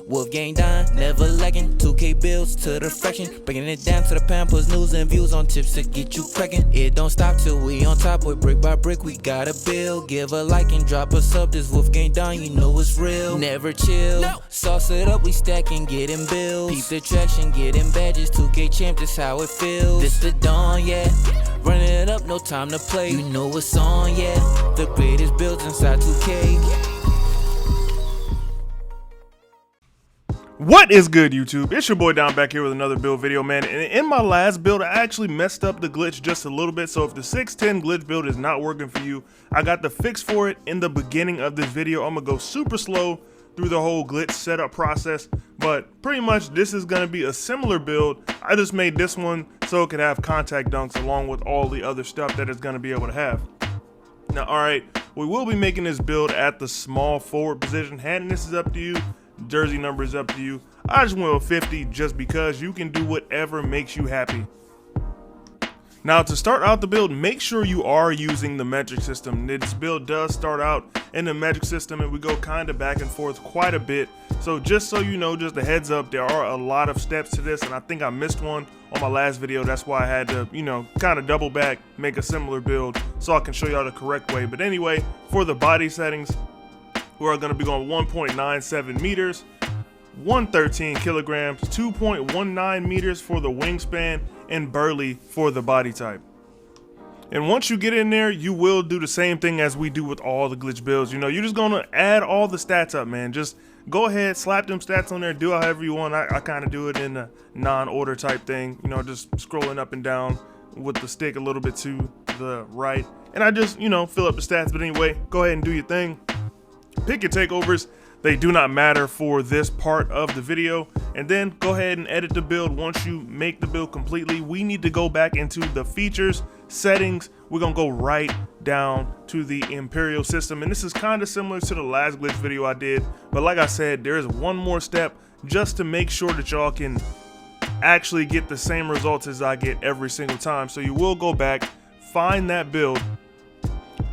WolfGxngDon, never lacking. 2K bills to the fraction, breaking it down to the pound, puts news and views on tips to get you cracking. It don't stop till we on top, boy, brick by brick, we gotta build. Give a like and drop a sub, this WolfGxngDon, you know it's real. Never chill, sauce it up, we stacking, getting bills. Peep the traction, getting badges, 2K champ, this how it feels. This the dawn, yeah, running it up, no time to play. You know what's on, yeah, the greatest builds inside 2K. What is good, YouTube? It's your boy Don back here with another build video, man. And in my last build, I actually messed up the glitch just a little bit. So if the 610 glitch build is not working for you, I got the fix for it in the beginning of this video. I'm gonna go super slow through the whole glitch setup process, but pretty much this is gonna be a similar build. I just made this one so it could have contact dunks along with all the other stuff that it's gonna be able to have. Now, all right, we will be making this build at the small forward position. Handing this is up to you. Jersey number is up to you. I just went with 50 just because you can do whatever makes you happy. Now, to start out the build, make sure you are using the metric system. This build does start out in the metric system and we go kind of back and forth quite a bit. So just so you know, just a heads up, there are a lot of steps to this, and I think I missed one on my last video. That's why I had to, you know, kind of double back, make a similar build so I can show y'all the correct way. But anyway, for the body settings, we're going to be going 1.97 meters, 113 kilograms, 2.19 meters for the wingspan, and burly for the body type. And once you get in there, you will do the same thing as we do with all the glitch builds. You know, you're just going to add all the stats up, man. Just go ahead, slap them stats on there, do it however you want. I kind of do it in a non-order type thing, you know, just scrolling up and down with the stick a little bit to the right. And I just, you know, fill up the stats. But anyway, go ahead and do your thing. Pick your takeovers. They do not matter for this part of the video. And then go ahead and edit the build. Once you make the build completely, we need to go back into the features, settings. We're gonna go right down to the Imperial system. And this is kind of similar to the last glitch video I did. But like I said, there is one more step just to make sure that y'all can actually get the same results as I get every single time. So you will go back, find that build.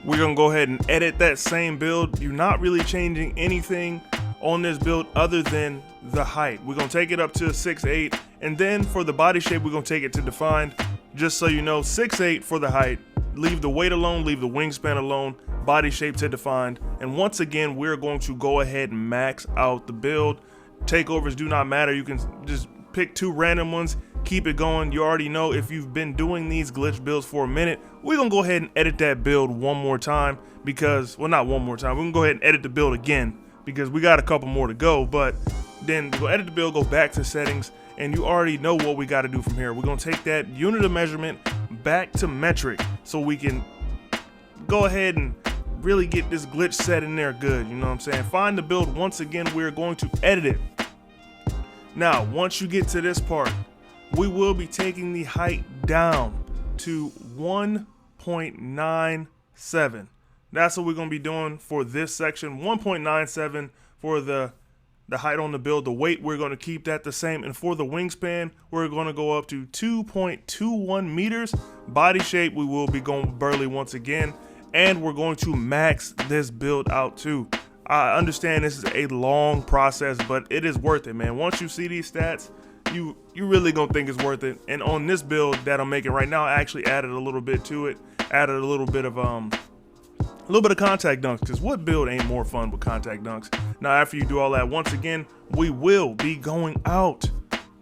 We're gonna go ahead and edit that same build. You're not really changing anything on this build other than the height. We're gonna take it up to 6'8", and then for the body shape, we're gonna take it to defined. Just so you know, 6'8" for the height. Leave the weight alone, leave the wingspan alone, body shape to defined. And once again, we're going to go ahead and max out the build. Takeovers do not matter. You can just pick two random ones, keep it going. You already know, if you've been doing these glitch builds for a minute, we're gonna go ahead and edit that build one more time because, well, not one more time, we're gonna go ahead and edit the build again because we got a couple more to go. But then we'll edit the build, go back to settings, and you already know what we got to do from here. We're gonna take that unit of measurement back to metric so we can go ahead and really get this glitch set in there good. You know what I'm saying? Find the build. Once again, we're going to edit it. Now, once you get to this part, we will be taking the height down to 1.97. That's what we're going to be doing for this section. 1.97 for the height on the build. The weight, we're going to keep that the same. And for the wingspan, we're going to go up to 2.21 meters. Body shape, we will be going burly once again. And we're going to max this build out too. I understand this is a long process, but it is worth it, man. Once you see these stats, you really gonna think it's worth it. And on this build that I'm making right now, I actually added a little bit to it. Added a little bit of contact dunks, because what build ain't more fun with contact dunks? Now, after you do all that, once again, we will be going out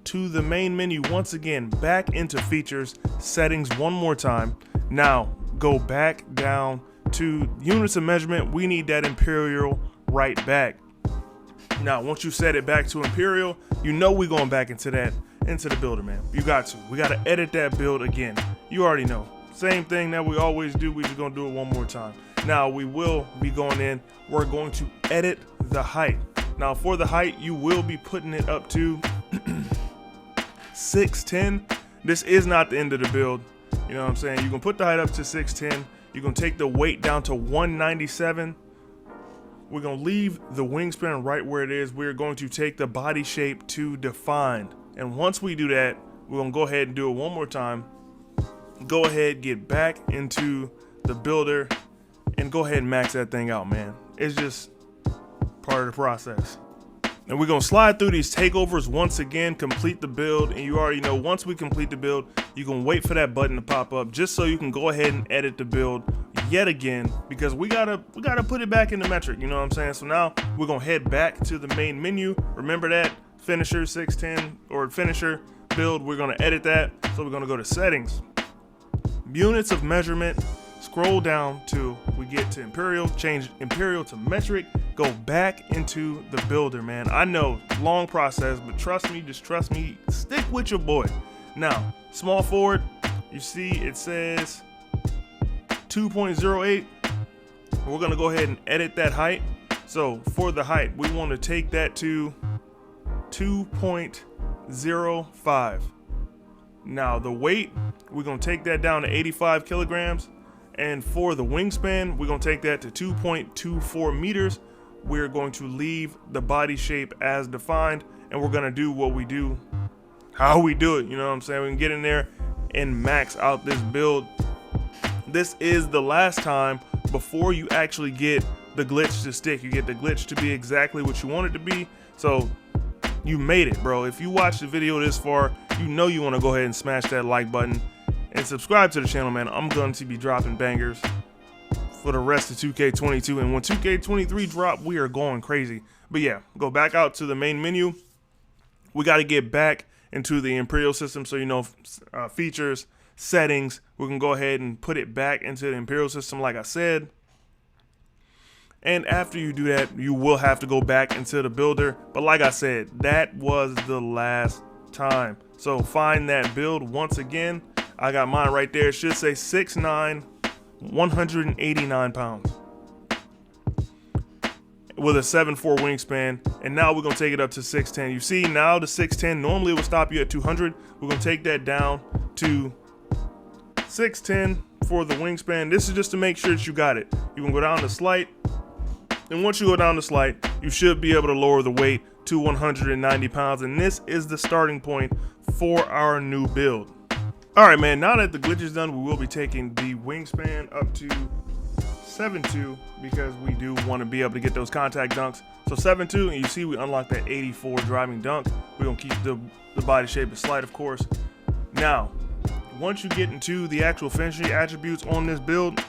to the main menu once again, back into features, settings one more time. Now, go back down to units of measurement. We need that Imperial right back. Now, once you set it back to Imperial, you know we're going back into the builder, man. You got to. We got to edit that build again. You already know. Same thing that we always do. We're just going to do it one more time. Now, we will be going in. We're going to edit the height. Now, for the height, you will be putting it up to 6'10". This is not the end of the build. You know what I'm saying? You can put the height up to 6'10". You're going to take the weight down to 197. We're going to leave the wingspan right where it is. We're going to take the body shape to defined. And once we do that, we're going to go ahead and do it one more time. Go ahead, get back into the builder, and go ahead and max that thing out, man. It's just part of the process. And we're gonna slide through these takeovers once again, complete the build. And you already know, once we complete the build, you can wait for that button to pop up just so you can go ahead and edit the build yet again, because we gotta put it back in the metric, you know what I'm saying? So now we're gonna head back to the main menu. Remember that finisher 610 or finisher build, we're gonna edit that. So we're gonna go to settings, units of measurement, scroll down till we get to imperial, change imperial to metric, go back into the builder, man. I know, long process, but trust me, just trust me, stick with your boy. Now, small forward, you see it says 2.08. We're gonna go ahead and edit that height. So for the height, we want to take that to 2.05. Now the weight, we're gonna take that down to 85 kilograms. And for the wingspan, we're gonna take that to 2.24 meters. We're going to leave the body shape as defined, and we're gonna do what we do, how we do it, you know what I'm saying? We can get in there and max out this build. This is the last time before you actually get the glitch to stick. You get the glitch to be exactly what you want it to be. So you made it, bro. If you watched the video this far, you know you wanna go ahead and smash that like button and subscribe to the channel, man. I'm going to be dropping bangers for the rest of 2K22, and when 2K23 drop, we are going crazy. But yeah, go back out to the main menu. We got to get back into the Imperial system, so you know, features, settings, we can go ahead and put it back into the Imperial system like I said. And after you do that, you will have to go back into the builder, but like I said, that was the last time. So find that build once again. I got mine right there. It should say 6'9", 189 pounds with a 7'4" wingspan. And now we're gonna take it up to 6'10". You see now the 6'10", normally it would stop you at 200. We're gonna take that down to 6'10" for the wingspan. This is just to make sure that you got it. You can go down the slight, and once you go down the slight, you should be able to lower the weight to 190 pounds. And this is the starting point for our new build. All right, man, now that the glitch is done, we will be taking the wingspan up to 7'2", because we do want to be able to get those contact dunks. So 7'2", and you see we unlock that 84 driving dunk. We're gonna keep the body shape as slight, of course. Now, once you get into the actual finishing attributes on this build,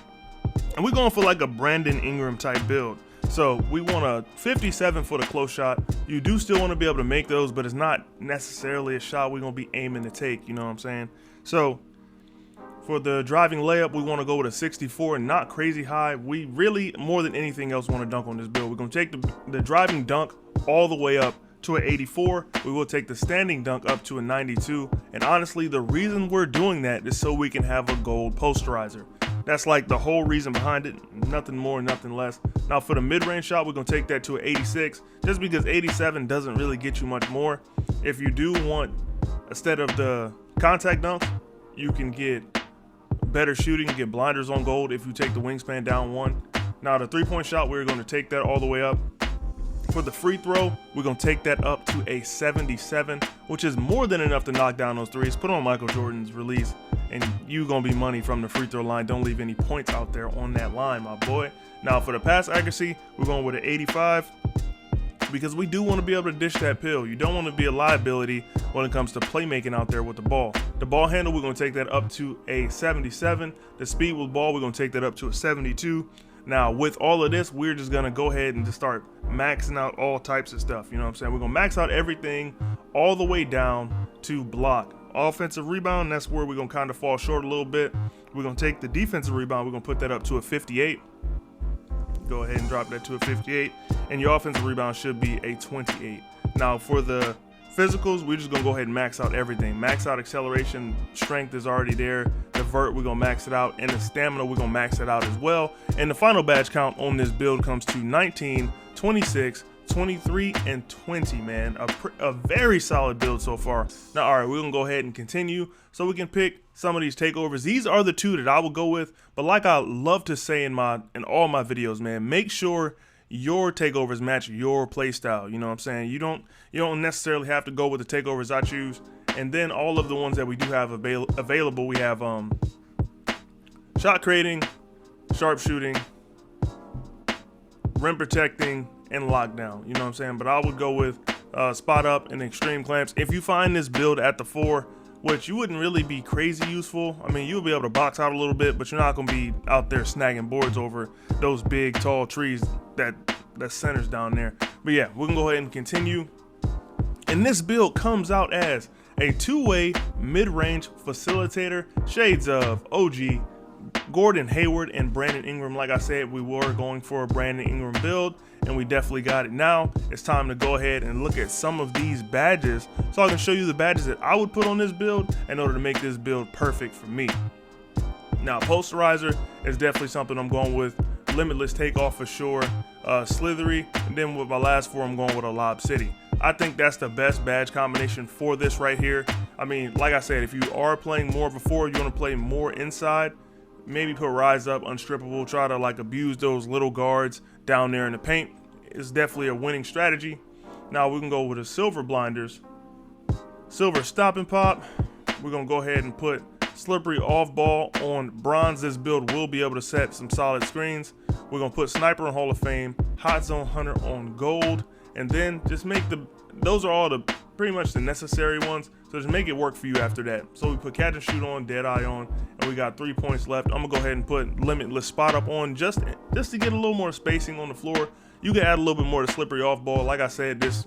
and we're going for like a Brandon Ingram type build. So we want a 57 for the close shot. You do still want to be able to make those, but it's not necessarily a shot we're gonna be aiming to take, you know what I'm saying? So for the driving layup, we want to go with a 64, not crazy high. We really, more than anything else, want to dunk on this build. We're going to take the driving dunk all the way up to an 84. We will take the standing dunk up to a 92. And honestly, the reason we're doing that is so we can have a gold posterizer. That's like the whole reason behind it. Nothing more, nothing less. Now for the mid-range shot, we're going to take that to an 86, just because 87 doesn't really get you much more. If you do want, instead of the contact dunks, you can get better shooting, get blinders on gold if you take the wingspan down 1. Now the 3-point shot, we're going to take that all the way up. For the free throw, we're going to take that up to a 77, which is more than enough to knock down those threes. Put on Michael Jordan's release, and you going to be money from the free throw line. Don't leave any points out there on that line, my boy. Now for the pass accuracy, we're going with an 85, because we do want to be able to dish that pill. You don't want to be a liability when it comes to playmaking out there with the ball. The ball handle, we're going to take that up to a 77. The speed with ball, we're going to take that up to a 72. Now with all of this, we're just going to go ahead and just start maxing out all types of stuff. You know what I'm saying? We're going to max out everything all the way down to block. Offensive rebound, that's where we're going to kind of fall short a little bit. We're going to take the defensive rebound, we're going to put that up to a 58. Go ahead and drop that to a 58, and your offensive rebound should be a 28. Now for the physicals, we're just gonna go ahead and max out everything. Max out acceleration, strength is already there. The vert, we're gonna max it out, and the stamina, we're gonna max it out as well. And the final badge count on this build comes to 19, 26, 23, and 20, man. A very solid build so far. Now, all right, we're gonna go ahead and continue so we can pick some of these takeovers. These are the two that I will go with, but like I love to say in all my videos, man, make sure your takeovers match your play style. You know what I'm saying? You don't necessarily have to go with the takeovers I choose. And then all of the ones that we do have available, we have shot creating, sharpshooting, rim protecting, and lockdown. You know what I'm saying? But I would go with spot up and extreme clamps. If you find this build at the 4, which you wouldn't really be crazy useful. I mean, you'll be able to box out a little bit, but you're not going to be out there snagging boards over those big, tall trees that centers down there. But yeah, we can go ahead and continue. And this build comes out as a 2-way mid-range facilitator, shades of OG, Gordon Hayward, and Brandon Ingram. Like I said, we were going for a Brandon Ingram build, and we definitely got it. Now it's time to go ahead and look at some of these badges so I can show you the badges that I would put on this build in order to make this build perfect for me. Now, posterizer is definitely something I'm going with. Limitless takeoff for sure. Slithery, and then with my last 4, I'm going with a Lob City. I think that's the best badge combination for this right here. I mean, like I said, if you are playing more of a 4, you want to play more inside, maybe put Rise Up, Unstrippable, try to like abuse those little guards down there in the paint. It's definitely a winning strategy. Now we can go with the silver blinders. Silver stop and pop. We're going to go ahead and put slippery off ball on bronze. This build will be able to set some solid screens. We're going to put sniper on Hall of Fame, hot zone hunter on gold, and then just make those are all the pretty much the necessary ones. So just make it work for you after that. So we put catch and shoot on, dead eye on, and we got 3 points left. I'm gonna go ahead and put limitless spot up on just to get a little more spacing on the floor. You can add a little bit more to slippery off ball. Like I said, this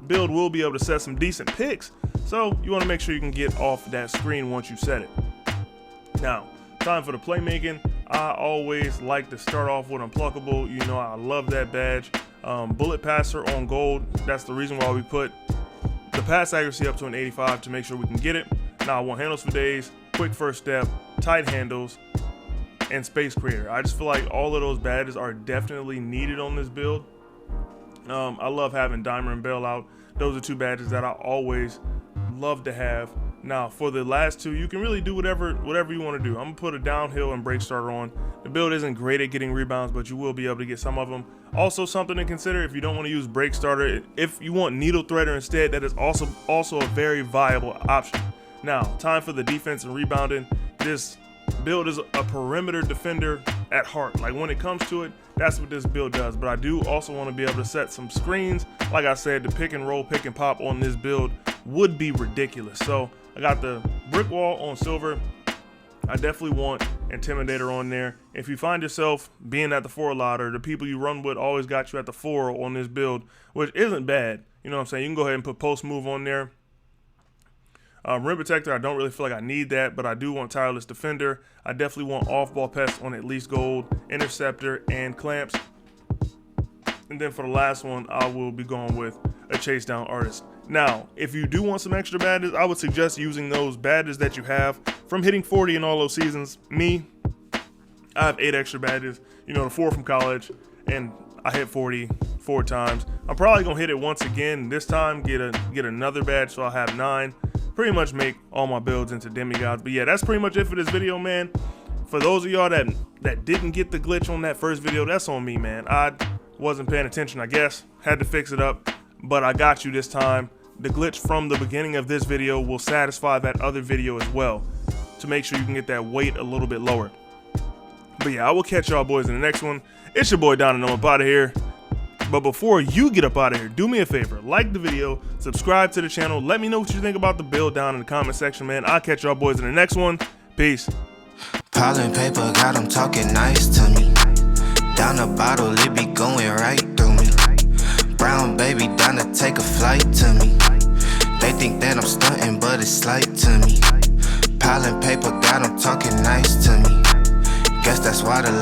build will be able to set some decent picks. So you want to make sure you can get off that screen once you set it. Now, time for the playmaking. I always like to start off with Unpluckable. You know, I love that badge. Bullet passer on gold. That's the reason why we put the pass accuracy up to an 85 to make sure we can get it. Now I want handles for days, quick first step, tight handles, and space creator. I just feel like all of those badges are definitely needed on this build. I love having dimer and bailout. Those are 2 badges that I always love to have. Now for the last 2, you can really do whatever you want to do. I'm gonna put a downhill and break starter on. The build isn't great at getting rebounds, but you will be able to get some of them. Also, something to consider if you don't want to use break starter, if you want needle threader instead, that is also a very viable option. Now, time for the defense and rebounding. This build is a perimeter defender at heart. Like when it comes to it, that's what this build does. But I do also want to be able to set some screens. Like I said, the pick and roll, pick and pop on this build would be ridiculous. So I got the brick wall on silver. I definitely want Intimidator on there. If you find yourself being at the 4 a lot, or the people you run with always got you at the 4 on this build, which isn't bad, you know what I'm saying? You can go ahead and put post move on there. Rim protector, I don't really feel like I need that, but I do want tireless defender. I definitely want off ball pest on at least gold, interceptor, and clamps. And then for the last one, I will be going with a chase down artist. Now, if you do want some extra badges, I would suggest using those badges that you have from hitting 40 in all those seasons. Me, I have 8 extra badges, you know, the 4 from college, and I hit 40 4 times. I'm probably gonna hit it once again this time, get another badge, so I'll have 9. Pretty much make all my builds into demigods. But yeah, that's pretty much it for this video, man. For those of y'all that didn't get the glitch on that first video, that's on me, man. I wasn't paying attention, I guess. Had to fix it up, but I got you this time. The glitch from the beginning of this video will satisfy that other video as well, to make sure you can get that weight a little bit lower. But yeah, I will catch y'all boys in the next one. It's your boy Don, and I'm up out of here. But before you get up out of here, do me a favor, like the video, subscribe to the channel, let me know what you think about the build down in the comment section, man. I'll catch y'all boys in the next one. Peace. Piling paper, got them talking nice to me. Down the bottle, it be going right through me. Brown baby, down to take a flight to me. They think that I'm stunting, but it's slight to me. Piling paper, got them talking nice to me. Guess that's why the